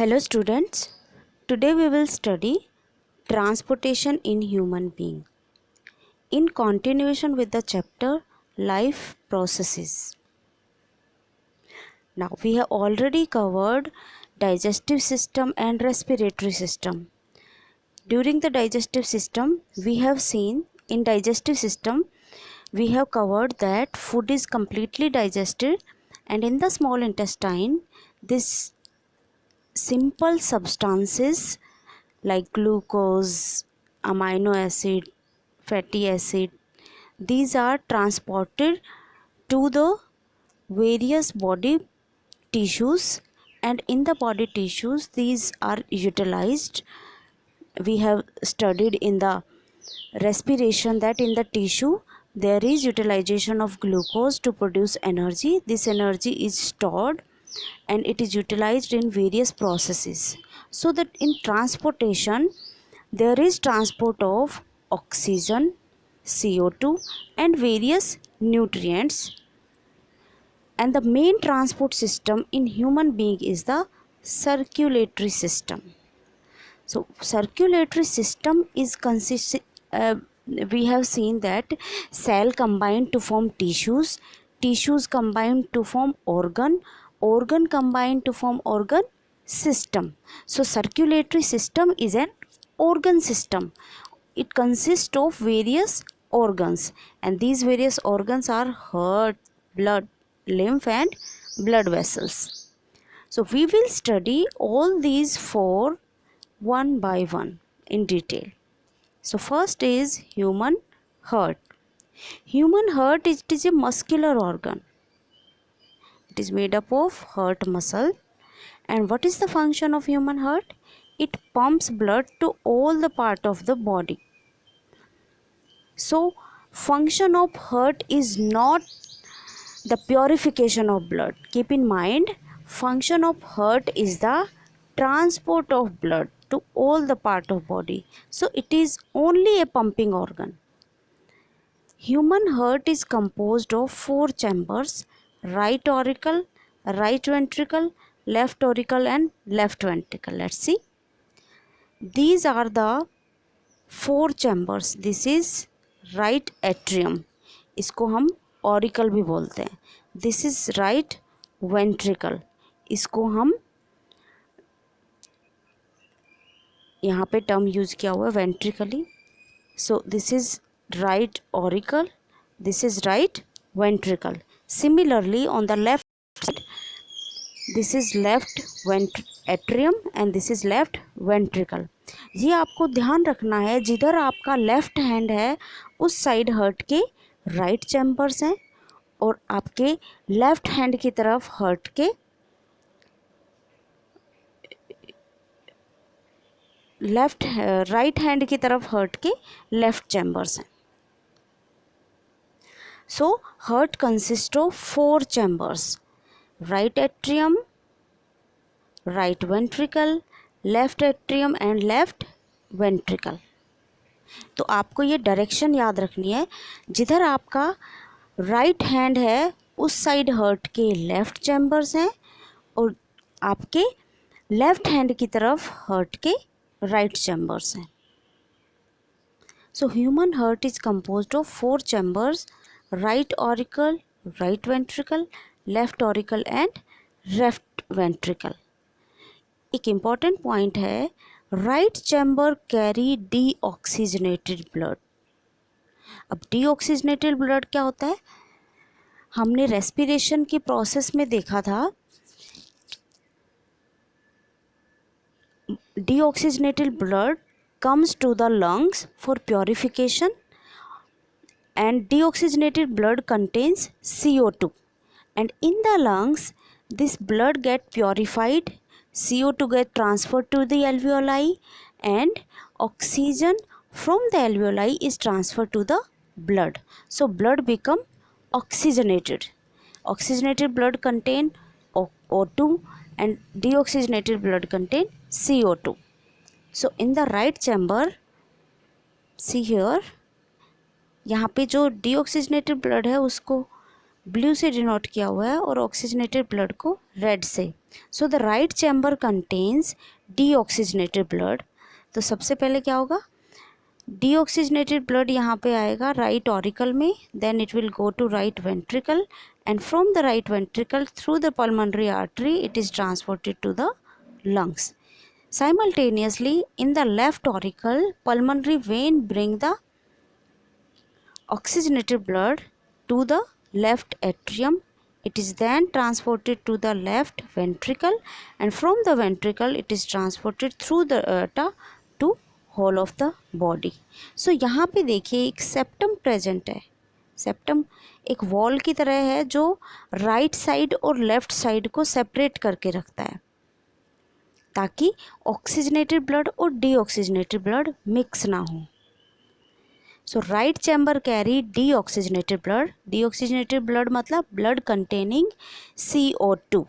Hello students, today we will study transportation in human being in continuation with the chapter life processes. Now we have already covered digestive system and respiratory system. During the digestive system we have seen in digestive system we have covered that food is completely digested, and in the small intestine this simple substances like glucose, amino acid, fatty acid, these are transported to the various body tissues, and in the body tissues these are utilized. We have studied in the respiration that in the tissue there is utilization of glucose to produce energy. This energy is stored and it is utilized in various processes. So that in transportation there is transport of oxygen, CO2 and various nutrients, and the main transport system in human being is the circulatory system. So circulatory system is we have seen that cell combine to form tissues, tissues combine to form organ, organ combine to form organ system. So circulatory system is an organ system. It consists of various organs, and these various organs are heart, blood, lymph and blood vessels. So we will study all these four one by one in detail. So first is human heart. Human heart it is a muscular organ. It is made up of heart muscle. And what is the function of human heart? It pumps blood to all the part of the body. So function of heart is not the purification of blood. Keep in mind, function of heart is the transport of blood to all the part of body. So it is only a pumping organ. Human heart is composed of four chambers: right auricle, right ventricle, left auricle and left ventricle. Let's see. These are the four chambers. This is right atrium, इसको हम auricle भी बोलते हैं. This is right ventricle, इसको हम यहाँ पे term use किया हुआ है ventrically. So this is right auricle, this is right ventricle. Similarly on the left side this is left atrium and this is left ventricle. ये आपको ध्यान रखना है, जिधर आपका लेफ्ट हैंड है उस साइड हार्ट के राइट चैम्बर्स हैं, और आपके लेफ्ट हैंड की तरफ हार्ट के राइट हैंड की तरफ हार्ट के लेफ्ट चैम्बर्स हैं. So heart consist of four chambers: right atrium, right ventricle, left atrium and left ventricle. तो आपको ये डायरेक्शन याद रखनी है, जिधर आपका राइट हैंड है उस साइड हार्ट के लेफ्ट चैम्बर्स हैं, और आपके लेफ्ट हैंड की तरफ हार्ट के राइट चैम्बर्स हैं. So human heart is composed of four chambers: right auricle, right ventricle, left auricle and left ventricle. एक इम्पॉर्टेंट पॉइंट है, right chamber carry deoxygenated blood. अब डीऑक्सीजनेटेड ब्लड क्या होता है? हमने रेस्पिरेशन की प्रोसेस में देखा था, deoxygenated blood comes to the lungs for purification, and deoxygenated blood contains CO2, and in the lungs this blood get purified, CO2 get transferred to the alveoli, and oxygen from the alveoli is transferred to the blood. So blood become oxygenated. Oxygenated blood contain O2 and deoxygenated blood contain CO2. So in the right chamber, see here, यहाँ पे जो deoxygenated blood है उसको blue से denote किया हुआ है और ऑक्सीजनेटेड ब्लड को रेड से। So the right chamber contains deoxygenated blood. तो सबसे पहले क्या होगा, डीऑक्सीजनेटेड ब्लड यहाँ पे आएगा राइट ऑरिकल में, then it will go to right ventricle and from the right ventricle through the pulmonary artery it is transported to the lungs. Simultaneously, in the left auricle, pulmonary vein bring the oxygenated blood to the left atrium. It is then transported to the left ventricle and from the ventricle it is transported through the aorta to whole of the body. So यहाँ पे देखिए एक septum present है। Septum एक wall की तरह है जो राइट साइड और लेफ्ट साइड को सेपरेट करके रखता है ताकि ऑक्सीजनेटेड ब्लड और डीऑक्सीजनेटेड ब्लड मिक्स ना हो। So right chamber carry deoxygenated blood. Deoxygenated blood मतलब blood containing CO2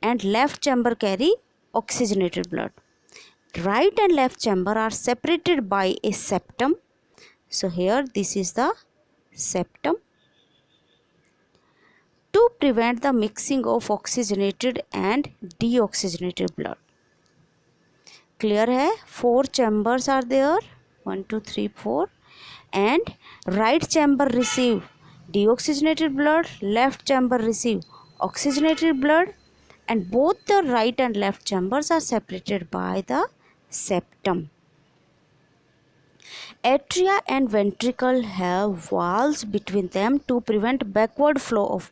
and left chamber carry oxygenated blood. Right and left chamber are separated by a septum. So here this is the septum. To prevent the mixing of oxygenated and deoxygenated blood. Clear है? 4 chambers are there, 1 2 3 4, and right chamber receive deoxygenated blood, left chamber receive oxygenated blood, and both the right and left chambers are separated by the septum. Atria and ventricle have valves between them to prevent backward flow of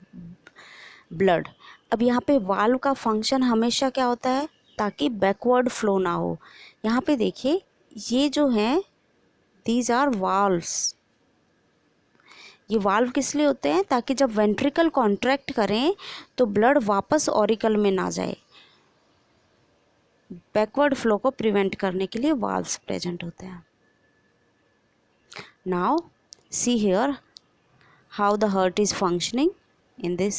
blood. अब यहाँ पे valve का function हमेशा क्या होता है, ताकि backward flow ना हो। यहाँ पे देखिए ये जो हैं दीज आर वाल्व्स। ये वाल्व किस लिए होते हैं, ताकि जब वेंट्रिकल कॉन्ट्रैक्ट करें तो ब्लड वापस ऑरिकल में ना जाए। बैकवर्ड फ्लो को प्रिवेंट करने के लिए वाल्व्स प्रेजेंट होते हैं। Now see here how the heart is functioning in this.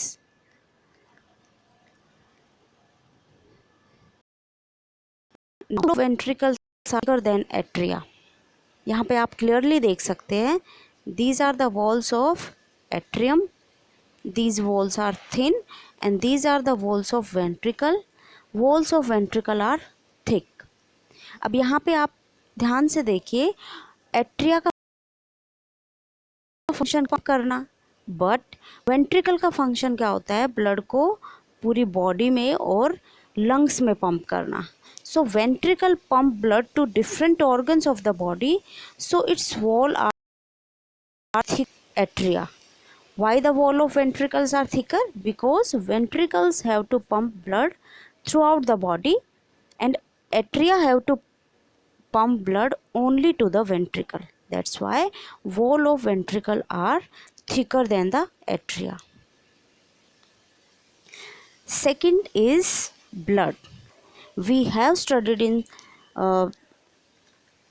Now ventricles are bigger than atria. यहाँ पे आप clearly देख सकते हैं these are the walls of atrium, these walls are thin and these are the walls of ventricle. Walls of ventricle are thick. अब यहाँ पे आप ध्यान से देखिए एट्रिया का फंक्शन करना, बट वेंट्रिकल का फंक्शन क्या होता है, ब्लड को पूरी बॉडी में और लंग्स में पंप करना। So ventricle pump blood to different organs of the body, so its wall are thick atria. Why the wall of ventricles are thicker? Because ventricles have to pump blood throughout the body and atria have to pump blood only to the ventricle. That's why wall of ventricle are thicker than the atria. Second is blood. We have studied in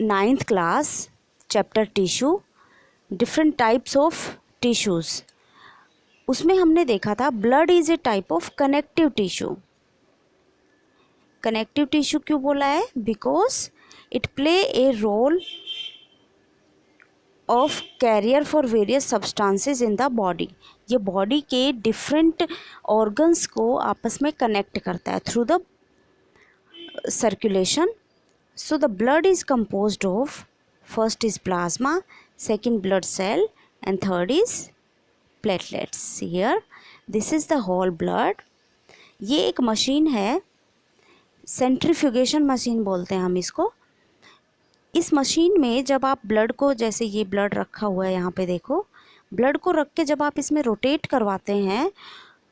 9th class chapter tissue different types of tissues. उसमें हमने देखा था blood is a type of connective tissue. Connective tissue क्यों बोला है? Because it play a role of carrier for various substances in the body. ये body के different organs को आपस में कनेक्ट करता है through the circulation. So the blood is composed of, first is plasma, second blood cell and third is platelets. Here this is the whole blood. ये एक machine है, सेंट्रीफ्यूगेशन मशीन बोलते हैं हम इसको. इस मशीन में जब आप ब्लड को, जैसे ये ब्लड रखा हुआ है यहाँ पे देखो, ब्लड को रख के जब आप इसमें रोटेट करवाते हैं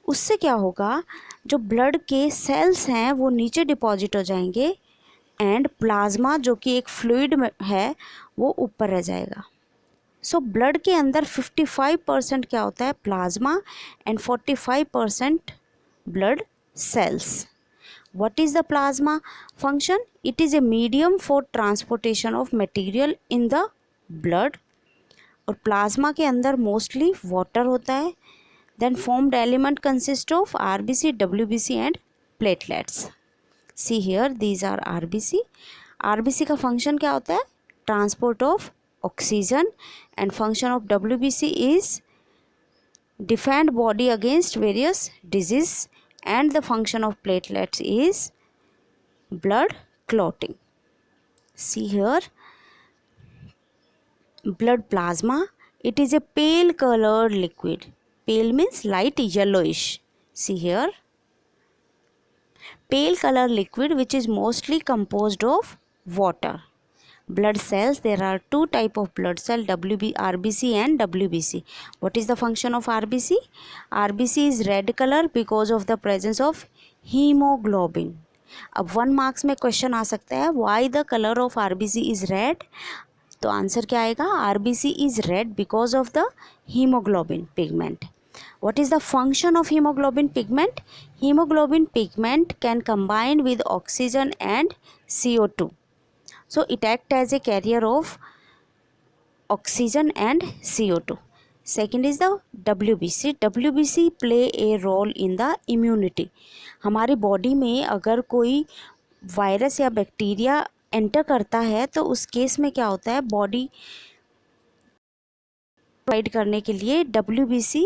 उससे क्या होगा, जो ब्लड के सेल्स हैं वो नीचे डिपॉजिट हो जाएंगे एंड प्लाज्मा जो कि एक फ्लूइड में है वो ऊपर रह जाएगा. सो ब्लड के अंदर 55% क्या होता है, plasma and 45% blood cells. What is the plasma function? It is a medium for transportation of material in the blood. और प्लाज्मा के अंदर मोस्टली वाटर होता है. Then formed element consist of RBC, WBC and platelets. See here these are RBC. RBC का function क्या होता है? Transport of oxygen, and function of WBC is defend body against various disease, and the function of platelets is blood clotting. See here, blood plasma, it is a pale colored liquid. Pale means light yellowish. See here, pale color liquid which is mostly composed of water. Blood cells, there are two type of blood cell, RBC and WBC. What is the function of RBC? RBC is red color because of the presence of hemoglobin. अब 1 marks में question आ सकता है, why the colour of RBC is red. तो answer क्या आएगा? RBC is red because of the hemoglobin pigment. What is the function of hemoglobin pigment? Hemoglobin pigment can combine with oxygen and CO2. So it acts as a carrier of oxygen and CO2. Second is the WBC. WBC play a role in the immunity. हमारी body में अगर कोई virus या bacteria enter करता है तो उस case में क्या होता है, बॉडी प्रोवाइड करने के लिए WBC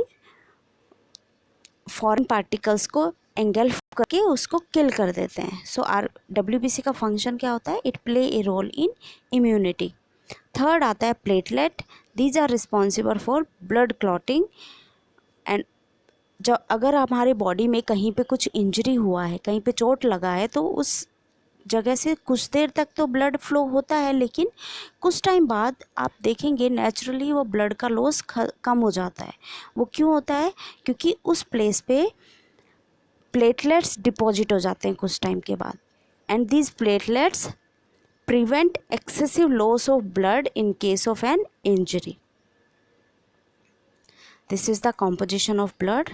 फॉरेन पार्टिकल्स को एंगल्फ करके उसको किल कर देते हैं. सो WBC का फंक्शन क्या होता है? It play a role in immunity. Third आता है platelet. These are responsible for blood clotting. And जब अगर हमारे बॉडी में कहीं पे कुछ इंजरी हुआ है, कहीं पे चोट लगा है, तो उस जगह से कुछ देर तक तो ब्लड फ्लो होता है, लेकिन कुछ टाइम बाद आप देखेंगे नेचुरली वो ब्लड का लॉस कम हो जाता है. वो क्यों होता है? क्योंकि उस प्लेस पे प्लेटलेट्स डिपॉजिट हो जाते हैं कुछ टाइम के बाद. And these platelets prevent excessive loss of blood in case of an injury. This is the composition of blood.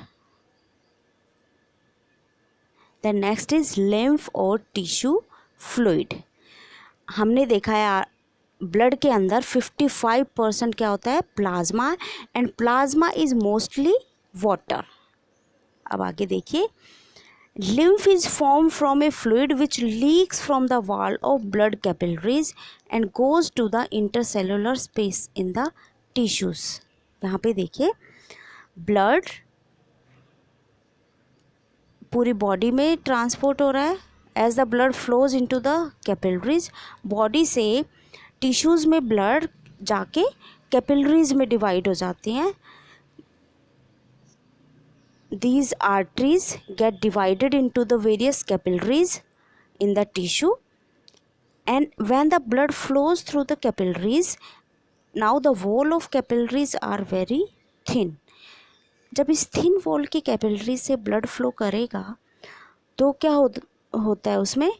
Then next is lymph और टिश्यू फ्लूइड. हमने देखा है ब्लड के अंदर 55% क्या होता है? Plasma. And plasma is mostly water. अब आगे देखिए, lymph is formed from a fluid which leaks from the wall of blood capillaries and goes to the intercellular space in the tissues. यहाँ पे देखिए, ब्लड पूरी बॉडी में transport हो रहा है. As the blood flows into the capillaries, body से tissues में ब्लड जाके कैपिलरीज में डिवाइड हो जाती हैं. These arteries get divided into the various capillaries in the tissue, and when the blood flows through the capillaries, now the wall of capillaries are very thin. जब इस thin wall की capillaries से blood flow करेगा तो क्या होता है उसमें?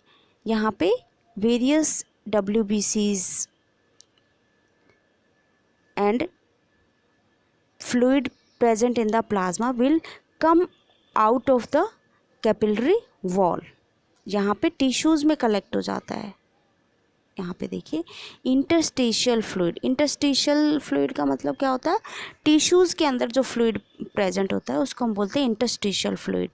यहाँ पे various WBCs and fluid present in the plasma will come out of the capillary wall. यहाँ पे टिश्यूज़ में कलेक्ट हो जाता है. यहाँ पे देखिए, इंटरस्टिशियल फ्लूइड. इंटरस्टिशियल फ्लूइड का मतलब क्या होता है? टिश्यूज़ के अंदर जो फ्लूइड प्रेजेंट होता है उसको हम बोलते हैं इंटरस्टिशियल फ्लूइड.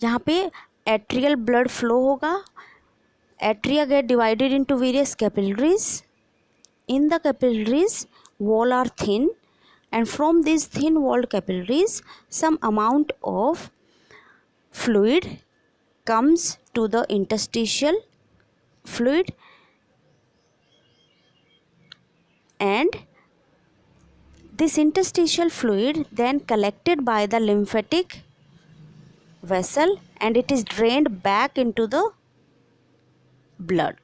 यहाँ पे एट्रियल ब्लड फ्लो होगा. Atria gate divided into various capillaries. In the capillaries wall are thin, and from these thin walled capillaries some amount of fluid comes to the interstitial fluid, and this interstitial fluid then collected by the lymphatic vessel and it is drained back into the blood.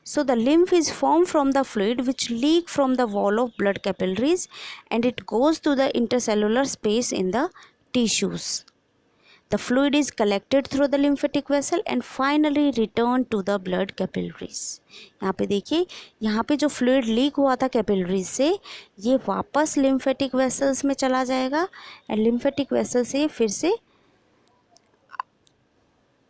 So the lymph is formed from the fluid which leak from the wall of blood capillaries and it goes to the intercellular space in the tissues. The fluid is collected through the lymphatic vessel and finally returned to the blood capillaries. यहाँ पे देखिए, यहाँ पे जो fluid leak हुआ था capillaries से, ये वापस lymphatic vessels में चला जाएगा and lymphatic vessels से फिर से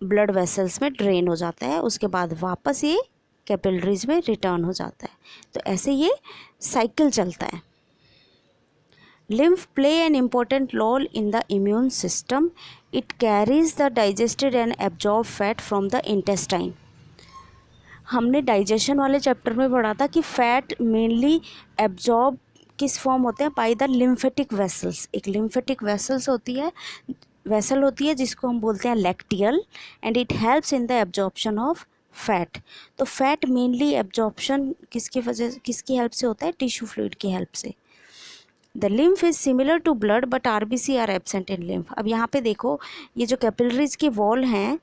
blood vessels में drain हो जाता है. उसके बाद वापस ये कैपिलरीज में रिटर्न हो जाता है. तो ऐसे ये साइकिल चलता है. Lymph play an important role in the immune system. It carries the digested and absorb fat from the intestine. हमने डाइजेशन वाले चैप्टर में पढ़ा था कि फैट मेनली एब्जॉर्ब किस फॉर्म होते हैं? By the lymphatic vessels. एक लिम्फेटिक वेसल होती है जिसको हम बोलते हैं lacteal, and it helps in the absorption of fat. तो फैट मेनली एब्जॉर्प्शन किसकी हेल्प से होता है? टिश्यू फ्लूइड की हेल्प से। The lymph is similar to blood but RBC are absent in lymph. अब यहाँ पे देखो, ये जो कैपिलरीज की वॉल हैं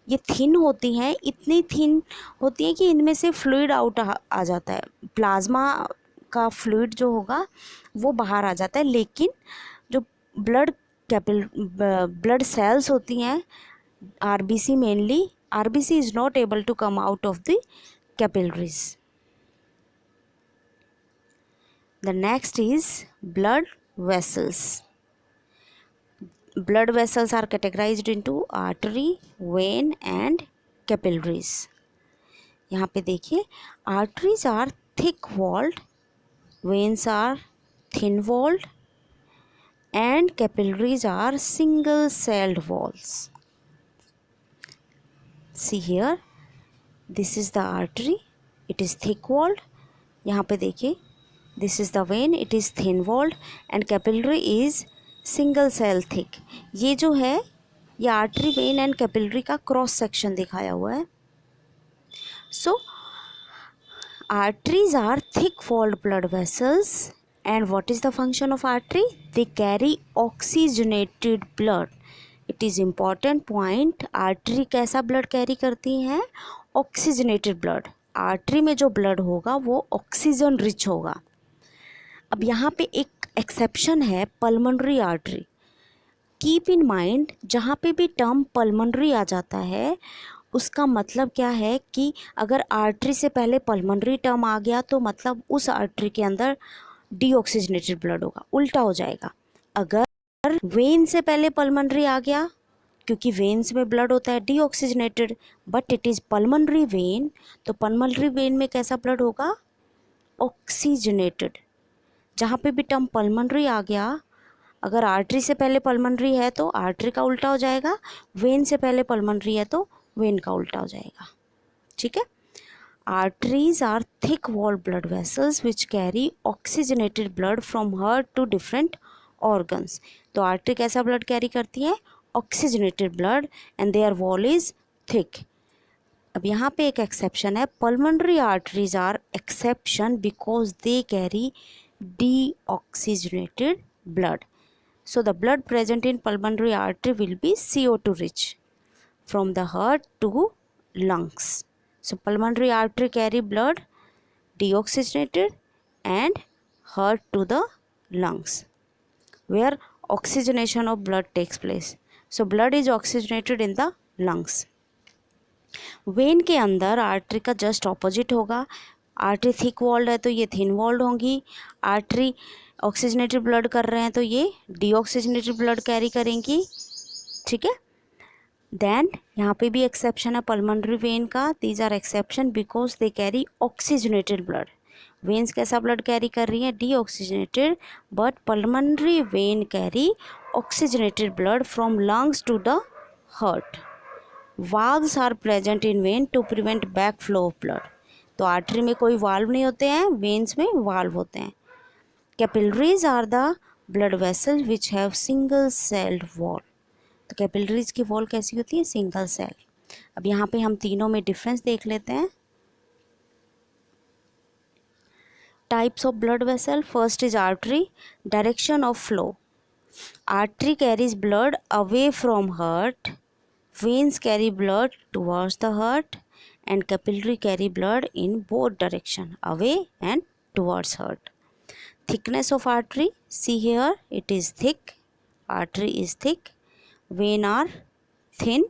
ये थिन होती हैं, इतनी थिन होती हैं कि इनमें से फ्लूइड आउट आ जाता है, प्लाज्मा का फ्लूइड जो होगा वो बाहर आ जाता है, लेकिन जो ब्लड सेल्स होती हैं RBC mainly, RBC is not able to come out of the capillaries. The next is blood vessels. Blood vessels are categorized into artery, vein and capillaries. यहाँ पे देखिए, arteries are thick walled, veins are thin walled and capillaries are single celled walls. See here, this is the artery, it is thick walled. यहाँ पे देखिए, this is the vein, it is thin walled and capillary is single cell thick. ये जो है ये artery, vein and capillary का cross section दिखाया हुआ है। So arteries are thick walled blood vessels and what is the function of artery? They carry oxygenated blood. It is important point, artery कैसा blood carry करती हैं? Oxygenated blood. Artery में जो blood होगा वो ऑक्सीजन रिच होगा। अब यहाँ पे एक एक्सेप्शन है, pulmonary artery. Keep in mind, जहाँ पे भी टर्म पल्मोनरी आ जाता है उसका मतलब क्या है कि अगर आर्टरी से पहले पल्मोनरी टर्म आ गया तो मतलब उस आर्टरी के अंदर डीऑक्सीजनेटेड ब्लड होगा, उल्टा हो जाएगा। अगर वेन से पहले पल्मोनरी आ गया, क्योंकि वेन्स में ब्लड होता है deoxygenated, but it is pulmonary vein, तो पल्मोनरी वेन में कैसा ब्लड होगा? ऑक्सीजनेटेड। जहाँ पे भी टर्म पल्मोनरी आ गया, अगर आर्टरी से पहले पल्मोनरी है तो आर्टरी का उल्टा हो जाएगा, वेन से पहले पल्मोनरी है तो वेन का उल्टा हो जाएगा। ठीक है। Arteries are thick wall blood vessels which carry oxygenated blood from heart to different organs. तो आर्टरी कैसा ब्लड कैरी करती है? Oxygenated blood and their wall is thick. अब यहाँ पे एक एक्सेप्शन है, pulmonary arteries are exception because they carry deoxygenated blood. So the blood present in pulmonary artery will be CO2 rich from the heart to lungs. So pulmonary artery carry blood deoxygenated and heart to the lungs where oxygenation of blood takes place. So blood is oxygenated in the lungs. When के अंदर artery का just opposite होगा। Artery thick walled है तो ये thin walled होंगी। Artery oxygenated blood कर रहे हैं तो ये डीऑक्सीजनेटेड ब्लड कैरी करेंगी। ठीक है। देन यहाँ पे भी एक्सेप्शन है पल्मोनरी वेन का। These are exception because they carry oxygenated blood. Veins कैसा ब्लड कैरी कर रही हैं? Deoxygenated, but pulmonary vein carry oxygenated blood from lungs to the heart. Valves are present in vein to prevent back flow of blood. तो artery में कोई valve नहीं होते हैं, वेन्स में वाल्व होते हैं। Capillaries are the blood vessel which have single celled wall. तो कैपिलरीज की वॉल कैसी होती है? Single cell. अब यहाँ पे हम तीनों में डिफरेंस देख लेते हैं। Types of blood vessel, first is artery. Direction of flow, artery carries blood away from heart, veins carry blood towards the heart and capillary carry blood in both direction, away and towards heart. Thickness of artery, see here, it is thick, artery is thick, vein are thin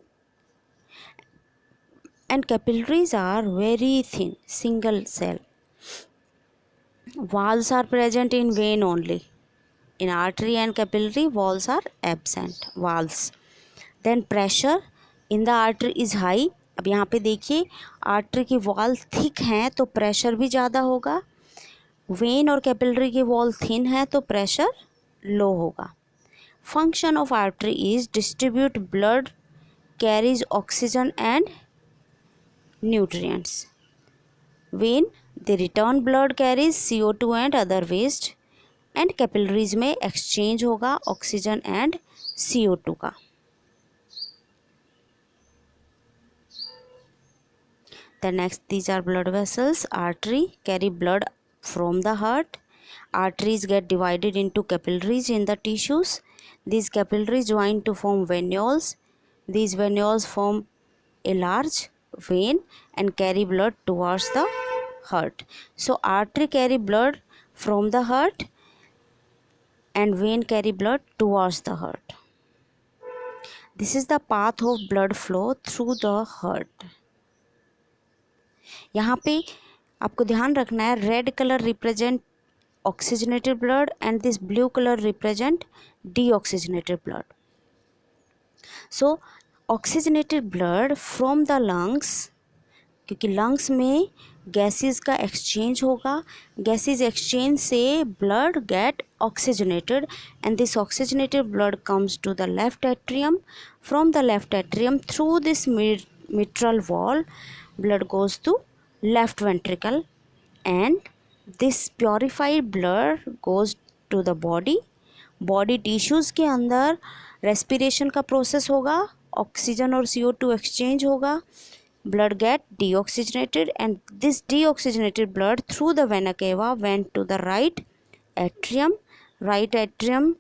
and capillaries are very thin, single cell. Valves are present in vein only. In artery and capillary, valves are absent, valves. Then pressure in the artery is high. अब यहाँ पे देखिए, artery की wall thick हैं तो pressure भी ज़्यादा होगा। वेन और कैपिलरी की वॉल थिन है तो प्रेशर लो होगा। Function of artery is distribute blood, carries oxygen and nutrients. Vein they return blood, carries CO2 and other waste. And capillaries में एक्सचेंज होगा ऑक्सीजन एंड CO2 का। The next, these are blood vessels. Artery carry blood from the heart. Arteries get divided into capillaries in the tissues. These capillaries join to form venules. These venules form a large vein and carry blood towards the heart. So artery carry blood from the heart and vein carry blood towards the heart. This is the path of blood flow through the heart. यहाँ पे आपको ध्यान रखना है, red colour represent oxygenated blood and this blue colour represent deoxygenated blood. So oxygenated blood from the lungs, क्योंकि lungs में gases का exchange होगा, गैसेस एक्सचेंज से blood get oxygenated and this oxygenated blood comes to the left atrium. From the left atrium through this mitral wall blood goes to left ventricle and this purified blood goes to the body tissues के अंदर respiration का process होगा, oxygen और CO2 exchange होगा, blood get deoxygenated and this deoxygenated blood through the vena cava went to the right atrium.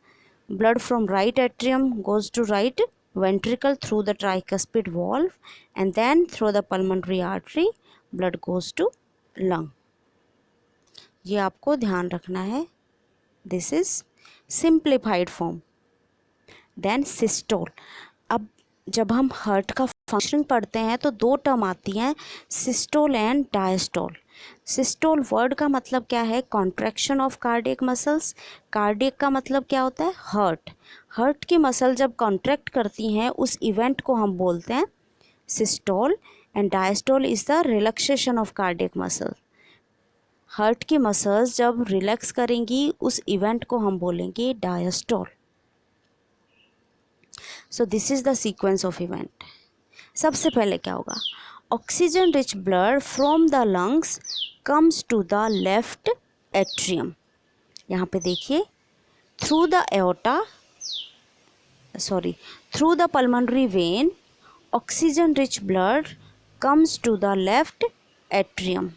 Blood from right atrium goes to right ventricle through the tricuspid valve and then through the pulmonary artery blood goes to lung. ये आपको ध्यान रखना है. This is simplified form. Then systole. अब जब हम heart का function पढ़ते हैं तो दो टर्म आती हैं, systole and diastole. Systole word का मतलब क्या है? Contraction of cardiac muscles. Cardiac का मतलब क्या होता है? हार्ट की मसल जब कॉन्ट्रैक्ट करती हैं उस इवेंट को हम बोलते हैं systole and diastole is the relaxation of cardiac muscle. Heart की मसल्स जब रिलैक्स करेंगी उस इवेंट को हम बोलेंगे diastole. So this is the sequence of event. सबसे पहले क्या होगा? Oxygen rich blood from the lungs comes to the left atrium. यहाँ पे देखिए, through the pulmonary vein oxygen rich blood comes to the left atrium.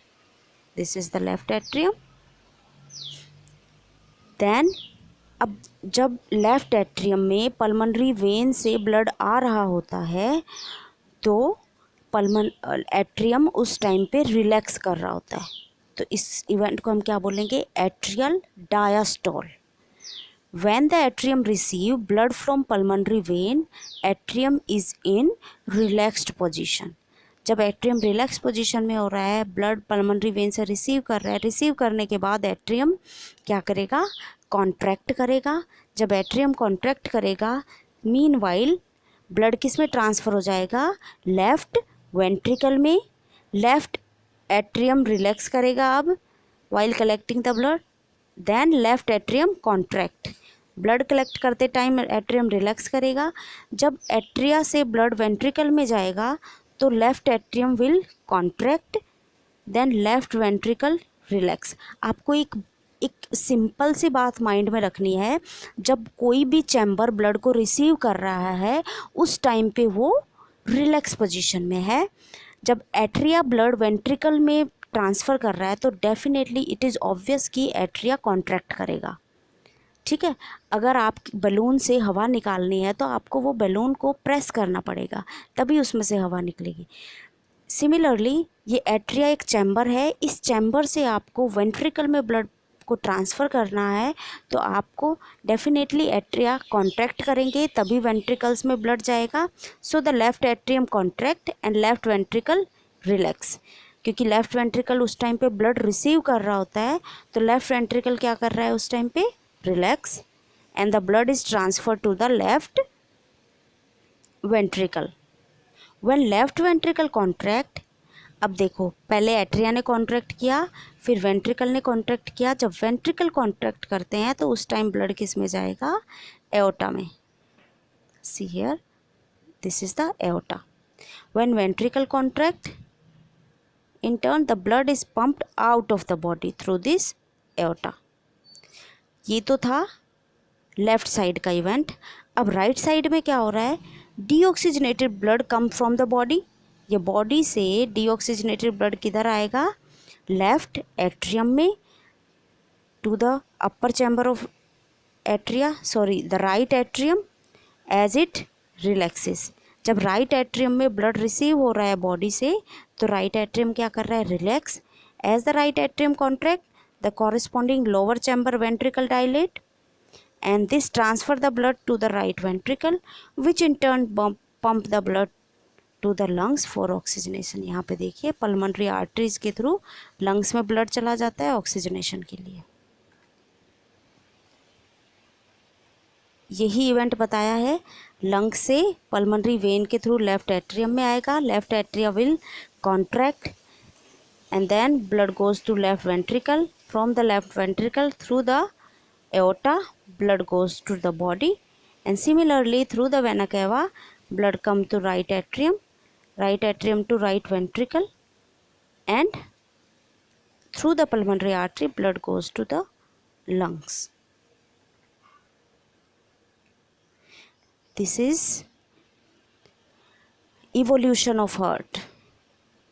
This is the left atrium. Then अब जब left atrium में pulmonary vein से blood आ रहा होता है तो एट्रियम उस टाइम पे रिलैक्स कर रहा होता है, तो इस इवेंट को हम क्या बोलेंगे? Atrial diastole. When the atrium receive blood from pulmonary vein, atrium is in relaxed position. जब एट्रियम रिलैक्स पोजीशन में हो रहा है, ब्लड पल्मोनरी वेन से रिसीव कर रहा है, रिसीव करने के बाद एट्रियम क्या करेगा? कॉन्ट्रैक्ट करेगा. जब एट्रियम कॉन्ट्रैक्ट करेगा, मीनवाइल ब्लड किस में ट्रांसफ़र हो जाएगा? लेफ्ट वेंट्रिकल में. लेफ्ट एट्रियम रिलैक्स करेगा अब while collecting the blood. Then left atrium contract. Blood collect करते टाइम एट्रियम रिलैक्स करेगा. जब एट्रिया से ब्लड वेंट्रिकल में जाएगा तो left atrium will contract, then left ventricle relax. आपको एक सिंपल सी बात माइंड में रखनी है, जब कोई भी चैम्बर ब्लड को रिसीव कर रहा है उस टाइम पे वो रिलैक्स पोजीशन में है. जब एट्रिया ब्लड वेंट्रिकल में ट्रांसफ़र कर रहा है तो डेफिनेटली इट इज़ ऑब्वियस कि एट्रिया कॉन्ट्रैक्ट करेगा. ठीक है, अगर आप बलून से हवा निकालनी है तो आपको वो बलून को प्रेस करना पड़ेगा, तभी उसमें से हवा निकलेगी. सिमिलरली ये एट्रिया एक चैम्बर है, इस चैम्बर से आपको वेंट्रिकल में ब्लड को ट्रांसफ़र करना है तो आपको डेफिनेटली एट्रिया कॉन्ट्रैक्ट करेंगे, तभी वेंट्रिकल्स में ब्लड जाएगा. So the left atrium contract and left ventricle relax. क्योंकि लेफ्ट वेंट्रिकल उस टाइम पे ब्लड रिसीव कर रहा होता है तो लेफ्ट वेंट्रिकल क्या कर रहा है उस टाइम पे? Relax, and the blood is transfer to the left ventricle. When left ventricle contract, अब देखो पहले एट्रिया ने कॉन्ट्रैक्ट किया, फिर वेंट्रिकल ने कॉन्ट्रैक्ट किया. जब वेंट्रिकल कॉन्ट्रैक्ट करते हैं तो उस टाइम ब्लड किस में जाएगा? एओर्टा में. See here, this is the aorta. When ventricle contract, in turn the blood is pumped out of the body through this aorta. ये तो था लेफ्ट साइड का इवेंट। अब राइट साइड में क्या हो रहा है, deoxygenated blood come from the body. ये बॉडी से डीऑक्सीजनेटेड ब्लड किधर आएगा, लेफ्ट एट्रियम में, to the upper chamber of atria, sorry the right atrium as it relaxes. जब राइट एट्रियम में ब्लड रिसीव हो रहा है बॉडी से, तो राइट एट्रियम क्या कर रहा है, relax. As the right atrium contract, the corresponding lower chamber ventricle dilate, and this transfer the blood to the right ventricle, which in turn pump the blood to the lungs for oxygenation। यहाँ पे देखिए pulmonary arteries के through lungs में blood चला जाता है oxygenation के लिए। यही इवेंट बताया है, लंग से पल्मोनरी वेन के थ्रू लेफ्ट एट्रियम में आएगा, left atria will contract and then blood goes to left ventricle, from the left ventricle through the aorta blood goes to the body, and similarly through the vena cava blood come to right atrium to right ventricle, and through the pulmonary artery blood goes to the lungs. This is evolution of heart।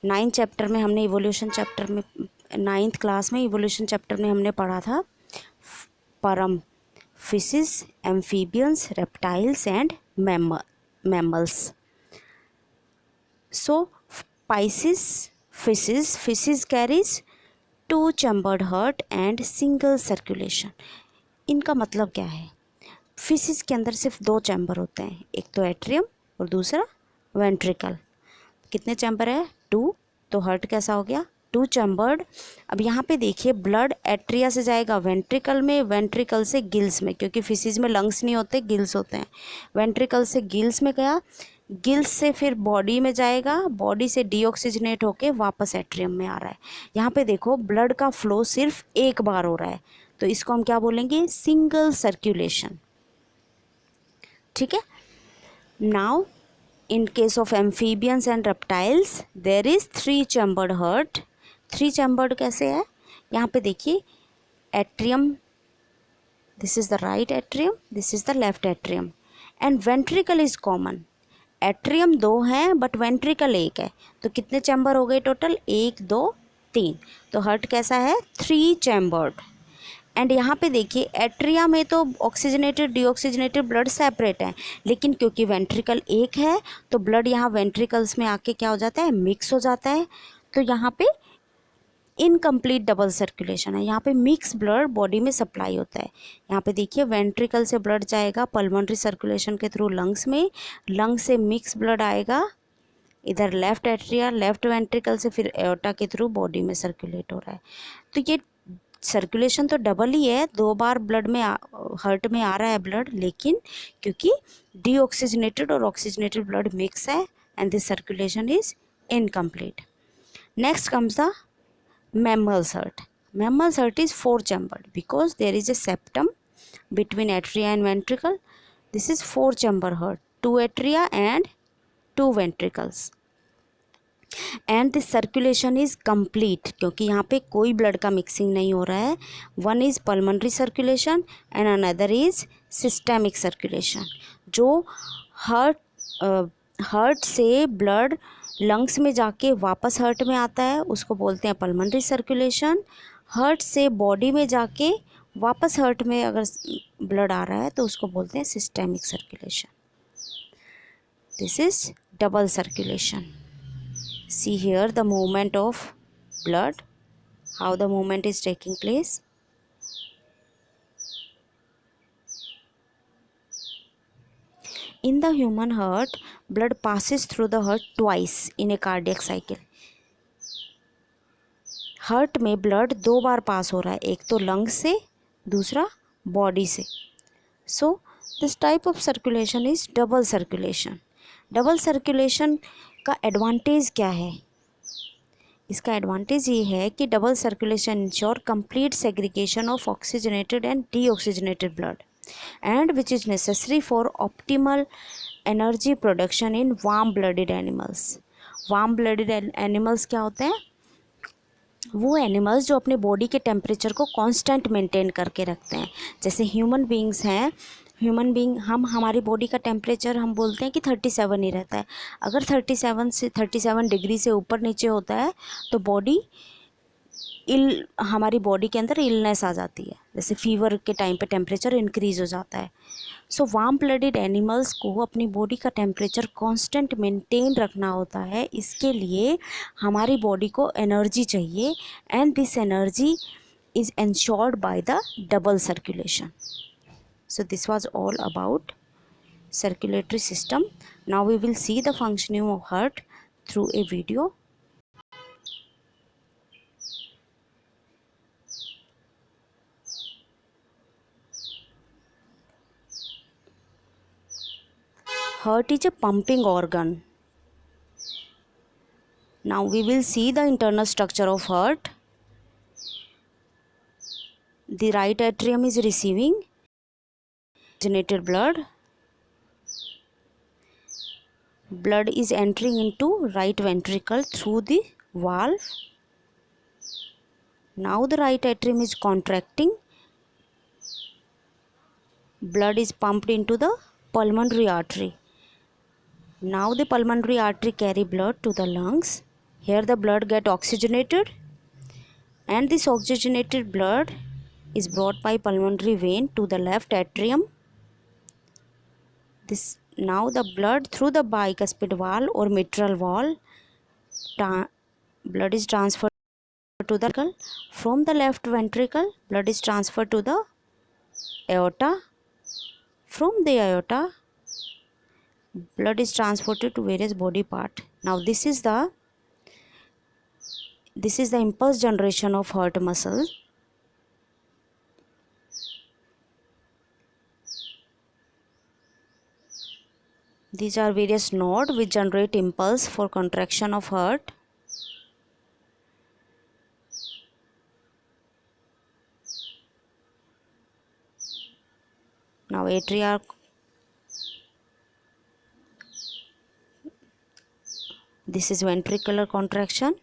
9th chapter में हमने evolution chapter में 9th class में evolution chapter में हमने पढ़ा था परम, fishes, amphibians, reptiles and mammals. So Pisces fishes carries 2 chambered heart and single circulation. इनका मतलब क्या है, फिशिस के अंदर सिर्फ 2 चैम्बर होते हैं, एक तो एट्रियम और दूसरा वेंट्रिकल। कितने चैम्बर है, 2। तो हार्ट कैसा हो गया, 2 चैम्बर्ड। अब यहाँ पे देखिए ब्लड एट्रिया से जाएगा वेंट्रिकल में, वेंट्रिकल से गिल्स में, क्योंकि फिशिस में लंग्स नहीं होते, गिल्स होते हैं। वेंट्रिकल से गिल्स में गया, गिल्स से फिर बॉडी में जाएगा, बॉडी से डीऑक्सीजनेट होके वापस एट्रियम में आ रहा है। यहाँ पे देखो ब्लड का फ्लो सिर्फ एक बार हो रहा है, तो इसको हम क्या बोलेंगे, सिंगल सर्कुलेशन। ठीक है। Now in case of amphibians and reptiles there is 3 chambered heart। 3 chambered कैसे है, यहाँ पे देखिए atrium, this is the right atrium, this is the left atrium, and ventricle is common. Atrium 2 हैं बट वेंट्रिकल 1 है, तो कितने चैम्बर हो गए टोटल, 1 2 3। तो हार्ट कैसा है, 3 चैम्बर्ड। एंड यहाँ पे देखिए एट्रिया में तो ऑक्सीजनेटेड डीऑक्सीजनेटेड ब्लड सेपरेट है, लेकिन क्योंकि वेंट्रिकल 1 है तो ब्लड यहाँ वेंट्रिकल्स में आके क्या हो जाता है, मिक्स हो जाता है। तो यहाँ पे इनकम्प्लीट डबल सर्कुलेशन है, यहाँ पे मिक्स ब्लड बॉडी में सप्लाई होता है। यहाँ पे देखिए वेंट्रिकल से ब्लड जाएगा पल्मोनरी सर्कुलेशन के थ्रू लंग्स में, लंग्स से मिक्स ब्लड आएगा इधर लेफ्ट एट्रिया, लेफ्ट वेंट्रिकल से फिर एओर्टा के थ्रू बॉडी में सर्कुलेट हो रहा है। तो ये सर्कुलेशन तो डबल ही है, 2 बार ब्लड में हार्ट में आ रहा है ब्लड, लेकिन क्योंकि डीऑक्सीजनेटेड और ऑक्सीजनेटेड ब्लड मिक्स है and this circulation is incomplete. Next comes the mammals heart। mammals heart is 4 chambered because there is a septum between atria and ventricle। this is 4 chamber heart, 2 atria and 2 ventricles, and this circulation is complete क्योंकि यहाँ पे कोई blood का mixing नहीं हो रहा है। one is pulmonary circulation and another is systemic circulation। जो हार्ट से ब्लड लंग्स में जाके वापस हार्ट में आता है उसको बोलते हैं पल्मोनरी सर्कुलेशन। हार्ट से बॉडी में जाके वापस हार्ट में अगर ब्लड आ रहा है तो उसको बोलते हैं systemic circulation. This is double circulation. See here the movement of blood, how the movement is taking place. In the human heart, blood passes through the heart twice in a cardiac cycle। Heart में blood 2 बार पास हो रहा है, एक तो lung से, दूसरा body से। So this type of circulation is double circulation. Double circulation का एडवांटेज क्या है, इसका एडवांटेज ये है कि double circulation ensure complete segregation of oxygenated and deoxygenated blood and which is necessary for optimal energy production in warm blooded animals। warm blooded animals क्या होते हैं, वो एनिमल्स जो अपने बॉडी के टेम्परेचर को कांस्टेंट मेंटेन करके रखते हैं। जैसे ह्यूमन बींग्स हैं, ह्यूमन बींग हमारी बॉडी का टेम्परेचर हम बोलते हैं कि 37 ही रहता है। अगर 37 डिग्री से ऊपर नीचे होता है तो हमारी बॉडी के अंदर इलनेस आ जाती है। जैसे फीवर के टाइम पे टेम्परेचर इंक्रीज़ हो जाता है। सो वार्म ब्लडेड एनिमल्स को अपनी बॉडी का टेम्परेचर कांस्टेंट मेंटेन रखना होता है। इसके लिए हमारी बॉडी को एनर्जी चाहिए, and this energy is ensured by the double circulation. So this was all about circulatory system. Now we will see the functioning of heart through a video. Heart is a pumping organ. Now we will see the internal structure of heart. The right atrium is receiving oxygenated blood. Blood is entering into right ventricle through the valve. Now the right atrium is contracting. Blood is pumped into the pulmonary artery. Now the pulmonary artery carry blood to the lungs. Here the blood get oxygenated, and this oxygenated blood is brought by pulmonary vein to the left atrium. Now the blood through the bicuspid valve or mitral valve, blood is transferred to the ventricle. From the left ventricle, blood is transferred to the aorta. From the aorta, blood is transported to various body part. Now this is the impulse generation of heart muscle. These are various nodes which generate impulse for contraction of heart. Now atria, this is ventricular contraction,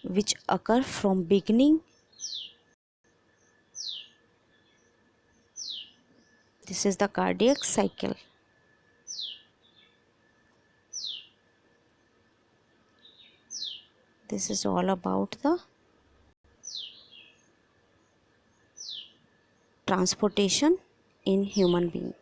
which occur from beginning. This is the cardiac cycle. This is all about the transportation in human being.